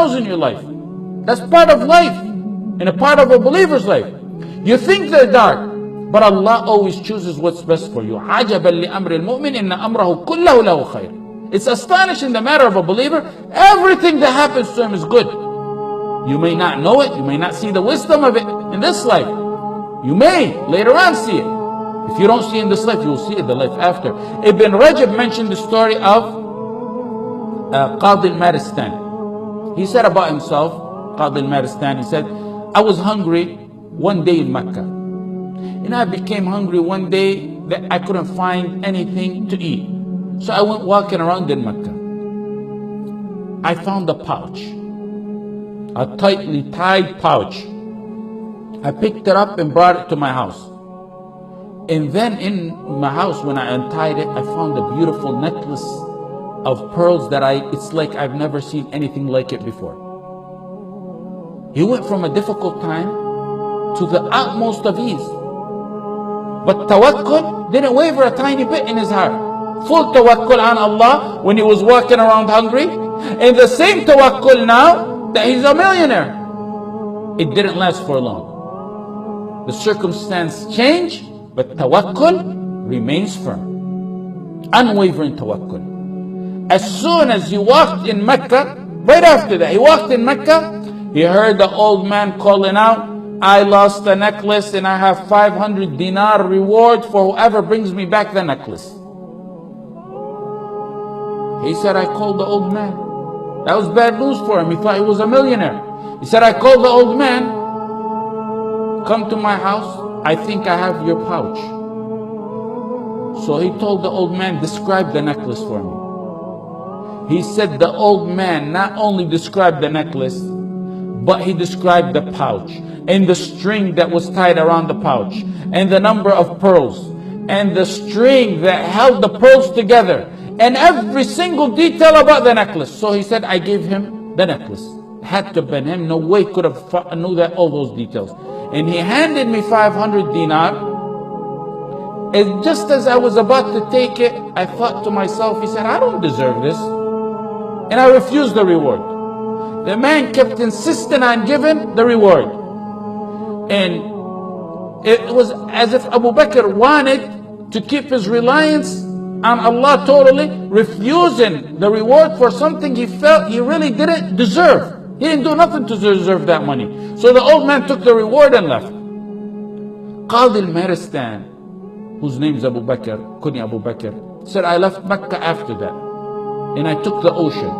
sorrows in your life. That's part of life and a part of a believer's life. You think they're dark, but Allah always chooses what's best for you. عَجَبًا لِأَمْرِ الْمُؤْمِنِ إِنَّ أَمْرَهُ كُلَّهُ لَهُ خَيْرٌ. It's astonishing the matter of a believer. Everything that happens to him is good. You may not know it. You may not see the wisdom of it in this life. You may later on see it. If you don't see it in this life, you will see it in the life after. Ibn Rajab mentioned the story of Qadi al-Maristani. He said about himself, Qadi al-Maristani, he said, I was hungry one day in Mecca. And I became hungry one day that I couldn't find anything to eat. So I went walking around in Mecca. I found a pouch, a tightly tied pouch. I picked it up and brought it to my house. And then in my house, when I untied it, I found a beautiful necklace of pearls that it's like I've never seen anything like it before. He went from a difficult time to the utmost of ease. But tawakkul didn't waver a tiny bit in his heart. Full tawakkul on Allah when he was walking around hungry. And the same tawakkul now that he's a millionaire. It didn't last for long. The circumstance changed, but tawakkul remains firm. Unwavering tawakkul. As soon as he walked in Mecca, right after that, he walked in Mecca, he heard the old man calling out, I lost the necklace and I have 500 dinar reward for whoever brings me back the necklace. He said, I called the old man. That was bad news for him. He thought he was a millionaire. He said, I called the old man. Come to my house. I think I have your pouch. So he told the old man, describe the necklace for me. He said the old man not only described the necklace, but he described the pouch and the string that was tied around the pouch and the number of pearls and the string that held the pearls together and every single detail about the necklace. So he said, I gave him the necklace. Had to have been him. No way could have knew that all those details. And he handed me 500 dinar. And just as I was about to take it, I thought to myself, he said, I don't deserve this. And I refused the reward. The man kept insisting on giving the reward. And it was as if Abu Bakr wanted to keep his reliance on Allah totally, refusing the reward for something he felt he really didn't deserve. He didn't do nothing to deserve that money. So the old man took the reward and left. Qadi al-Maristani, whose name is Abu Bakr, Kunya Abu Bakr, said, I left Mecca after that. And I took the ocean.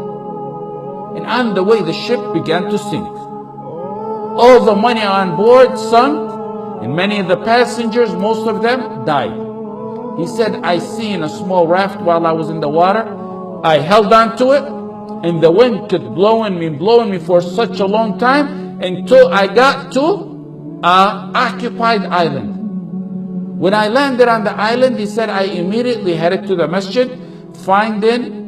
And on the way, the ship began to sink. All the money on board sunk, and many of the passengers, most of them, died. He said, I seen a small raft while I was in the water. I held on to it, and the wind kept blowing me for such a long time until I got to an occupied island. When I landed on the island, he said, I immediately headed to the masjid, finding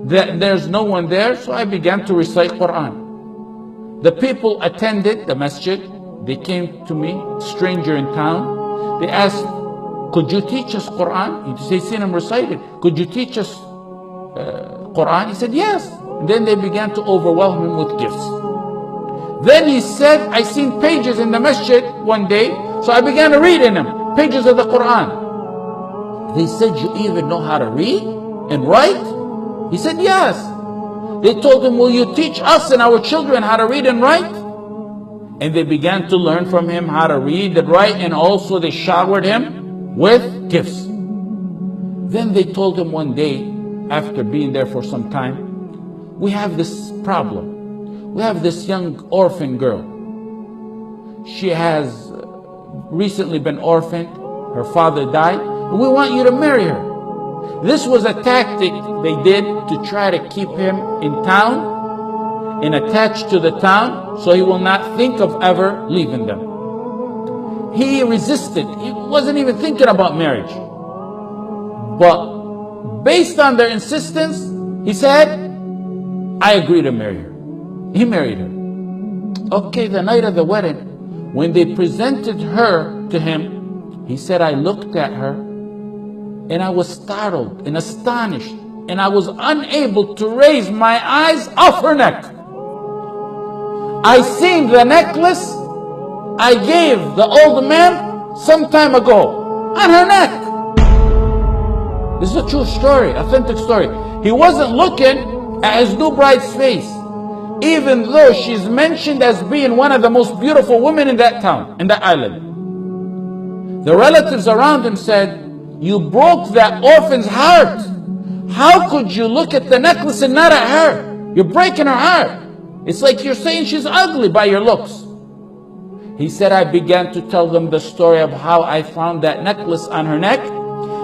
that there's no one there, so I began to recite Quran. The people attended the masjid. They came to me, stranger in town. They asked, could you teach us Quran? They seen him recited. Could you teach us Quran? He said, yes. And then they began to overwhelm him with gifts. Then he said, I seen pages in the masjid one day, so I began to read in them, pages of the Quran. They said, you even know how to read and write? He said, yes. They told him, will you teach us and our children how to read and write? And they began to learn from him how to read and write, and also they showered him with gifts. Then they told him one day, after being there for some time, we have this problem. We have this young orphan girl. She has recently been orphaned. Her father died. And we want you to marry her. This was a tactic they did to try to keep him in town and attached to the town so he will not think of ever leaving them. He resisted. He wasn't even thinking about marriage. But based on their insistence, he said, I agree to marry her. He married her. Okay, the night of the wedding, when they presented her to him, he said, I looked at her and I was startled and astonished, and I was unable to raise my eyes off her neck. I seen the necklace I gave the old man some time ago on her neck. This is a true story, authentic story. He wasn't looking at his new bride's face, even though she's mentioned as being one of the most beautiful women in that town, in that island. The relatives around him said, you broke that orphan's heart. How could you look at the necklace and not at her? You're breaking her heart. It's like you're saying she's ugly by your looks. He said, I began to tell them the story of how I found that necklace on her neck,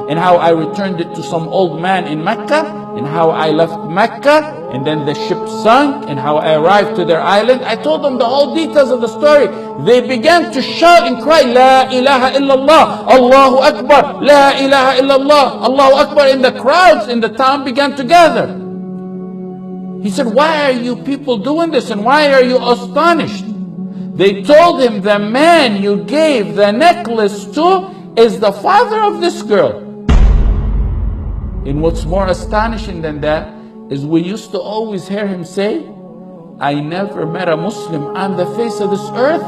and how I returned it to some old man in Mecca, and how I left Mecca, and then the ship sunk, and how I arrived to their island. I told them the whole details of the story. They began to shout and cry, La ilaha illallah, Allahu Akbar, La ilaha illallah, Allahu Akbar. And the crowds in the town began to gather. He said, why are you people doing this, and why are you astonished? They told him, the man you gave the necklace to is the father of this girl. And what's more astonishing than that is we used to always hear him say, I never met a Muslim on the face of this earth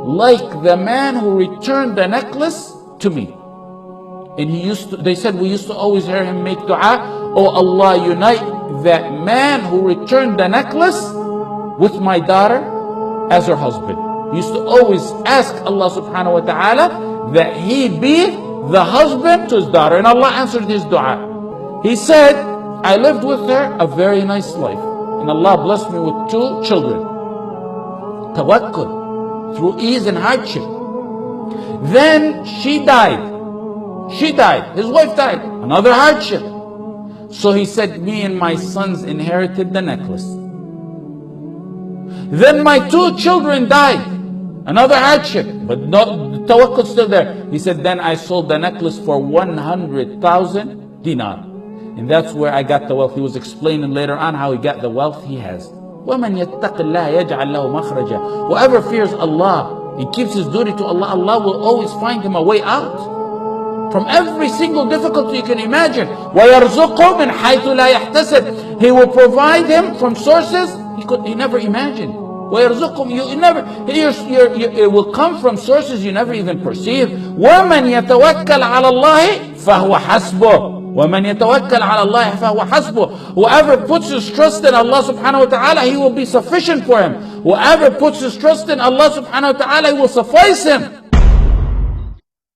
like the man who returned the necklace to me. And they said we used to always hear him make dua, oh Allah, unite that man who returned the necklace with my daughter as her husband. He used to always ask Allah subhanahu wa ta'ala that he be the husband to his daughter. And Allah answered his dua. He said, I lived with her a very nice life, and Allah blessed me with 2 children. Tawakkul, through ease and hardship. Then she died. His wife died. Another hardship. So he said, me and my sons inherited the necklace. Then my 2 children died. Another hardship, but the tawakkul still there. He said, then I sold the necklace for 100,000 dinar. And that's where I got the wealth. He was explaining later on how he got the wealth he has. وَمَنْ يَتَّقِ اللَّهَ يَجْعَلْ لَهُ مَخْرَجًا. Whoever fears Allah, he keeps his duty to Allah, Allah will always find him a way out from every single difficulty you can imagine. وَيَرْزُقْهُ مِنْ حَيْثُ لَا يَحْتَسِبْ. He will provide him from sources he never imagined. وَيَرْزُقْهُم, it will come from sources you never even perceive. وَمَنْ يَتَوَكَّلْ عَلَى اللَّهِ فَهُوَ حَسْبُهُ. وَمَنْ يَتَوَكَّلْ عَلَى اللَّهِ فَهُوَ حَسْبُهُ. Whoever puts his trust in Allah subhanahu wa ta'ala, he will be sufficient for him. Whoever puts his trust in Allah subhanahu wa ta'ala, he will suffice him.